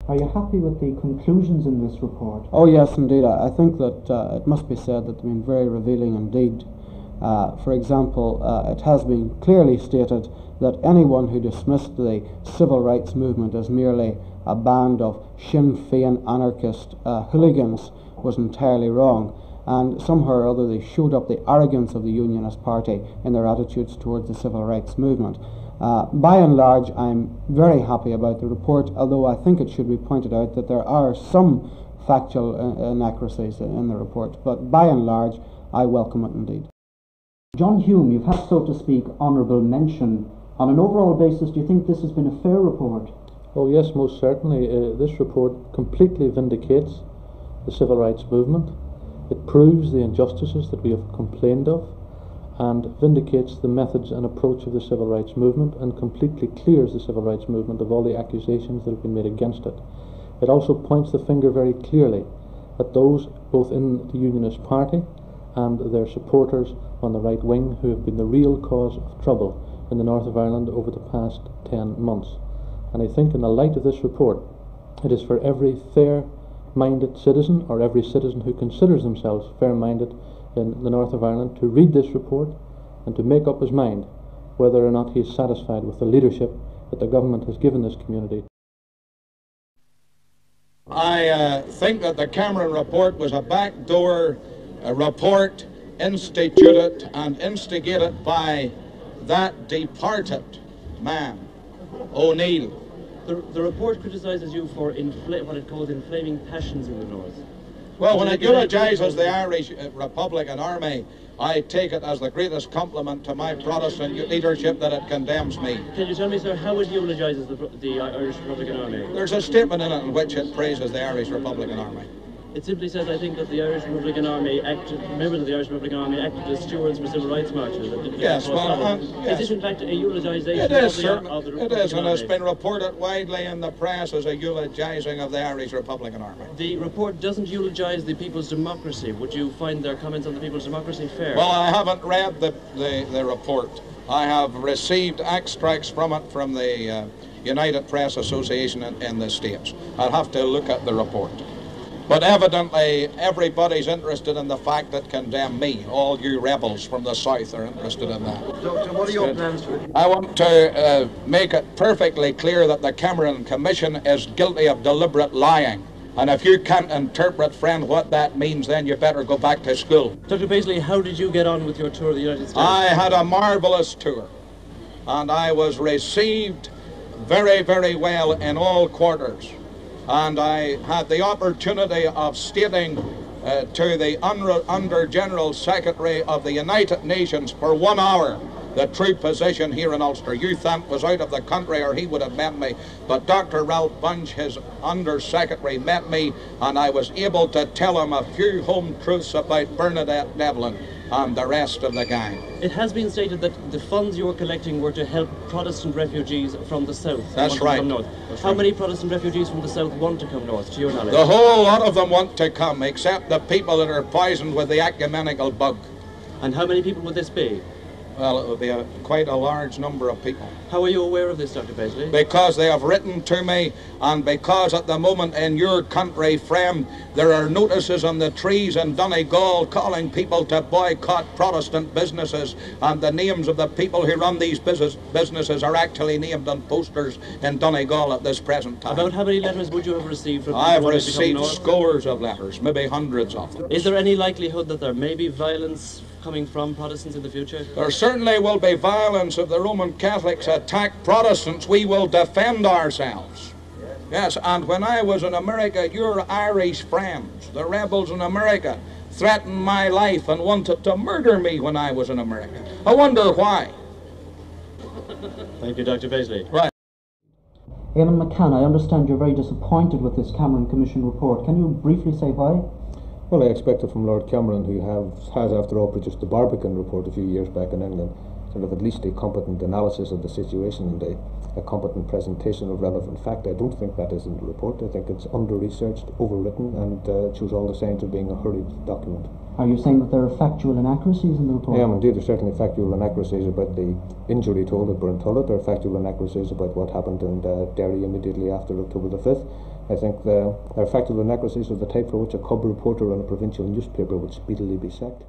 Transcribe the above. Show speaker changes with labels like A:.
A: Are you happy with the conclusions in this report?
B: Oh yes, indeed. I think that it must be said that they've been very revealing indeed. For example, it has been clearly stated that anyone who dismissed the civil rights movement as merely a band of Sinn Féin anarchist hooligans was entirely wrong, and somehow or other they showed up the arrogance of the Unionist Party in their attitudes towards the civil rights movement. By and large, I'm very happy about the report, although I think it should be pointed out that there are some factual inaccuracies in the report, but by and large, I welcome it indeed.
A: John Hume, you've had, so to speak, honourable mention. On an overall basis, do you think this has been a fair report?
C: Oh yes, most certainly. This report completely vindicates the civil rights movement. It proves the injustices that we have complained of, and vindicates the methods and approach of the civil rights movement, and completely clears the civil rights movement of all the accusations that have been made against it. It also points the finger very clearly at those both in the Unionist Party and their supporters on the right wing who have been the real cause of trouble in the north of Ireland over the past 10 months. And I think in the light of this report, it is for every fair-minded citizen, or every citizen who considers themselves fair-minded in the north of Ireland, to read this report and to make up his mind whether or not he is satisfied with the leadership that the government has given this community.
D: I think that the Cameron report was a backdoor report instituted and instigated by that departed man, O'Neill.
E: The report criticises you for what it calls inflaming passions in the north.
D: Well, when it eulogises the Irish Republican Army, I take it as the greatest compliment to my Protestant leadership that it condemns me.
E: Can you tell me, sir, how it eulogises the Irish Republican Army?
D: There's a statement in it in which it praises the Irish Republican Army.
E: It simply says, I think, that the Irish Republican Army members of the Irish Republican Army acted as stewards for civil rights marches.
D: Yes, well, yes.
E: Is this in fact a eulogisation
D: of the
E: Republican Army?
D: It is, and it's been reported widely in the press as a eulogising of the Irish Republican Army.
E: The report doesn't eulogise the People's Democracy. Would you find their comments on the People's Democracy fair?
D: Well, I haven't read the report. I have received extracts from it from the United Press Association in the States. I'll have to look at the report. But evidently, everybody's interested in the fact that condemn me. All you rebels from the South are interested in that.
F: So what are your plans for it?
D: I want to make it perfectly clear that the Cameron Commission is guilty of deliberate lying. And if you can't interpret, friend, what that means, then you better go back to school.
E: Dr. Paisley, how did you get on with your tour of the United States?
D: I had a marvellous tour, and I was received very, very well in all quarters. And I had the opportunity of stating to the Under General Secretary of the United Nations for 1 hour the true position here in Ulster. Youthant was out of the country or he would have met me, but Dr. Ralph Bunge, his Under Secretary, met me, and I was able to tell him a few home truths about Bernadette Devlin and the rest of the gang.
E: It has been stated that the funds you were collecting were to help Protestant refugees from the south.
D: That's right.
E: Come north. How many Protestant refugees from the south want to come north, to your knowledge?
D: The whole lot of them want to come, except the people that are poisoned with the ecumenical bug.
E: And how many people would this be?
D: Well, it would be quite a large number of people.
E: How are you aware of this, Dr. Paisley?
D: Because they have written to me, and because at the moment in your country, friend, there are notices on the trees in Donegal calling people to boycott Protestant businesses, and the names of the people who run these businesses are actually named on posters in Donegal at this present time.
E: About how many letters would you have received from people?
D: I've received scores of letters, maybe hundreds of them.
E: Is there any likelihood that there may be violence coming from Protestants in the future?
D: There certainly will be violence if the Roman Catholics attack Protestants. We will defend ourselves. Yes, and when I was in America, your Irish friends, the rebels in America, threatened my life and wanted to murder me when I was in America. I wonder why.
E: Thank you, Dr. Paisley.
D: Right.
A: Eamon McCann, I understand you're very disappointed with this Cameron Commission report. Can you briefly say why?
G: Well, I expected from Lord Cameron, who has after all produced the Barbican report a few years back in England, sort of at least a competent analysis of the situation and a competent presentation of relevant fact. I don't think that is in the report. I think it's under-researched, overwritten, and shows all the signs of being a hurried document.
A: Are you saying that there are factual inaccuracies in the report?
G: I am indeed. There are certainly factual inaccuracies about the injury told at Burntullet. There are factual inaccuracies about what happened in Derry immediately after October the 5th. I think there are factual inaccuracies of the type for which a cub reporter on a provincial newspaper would speedily be sacked.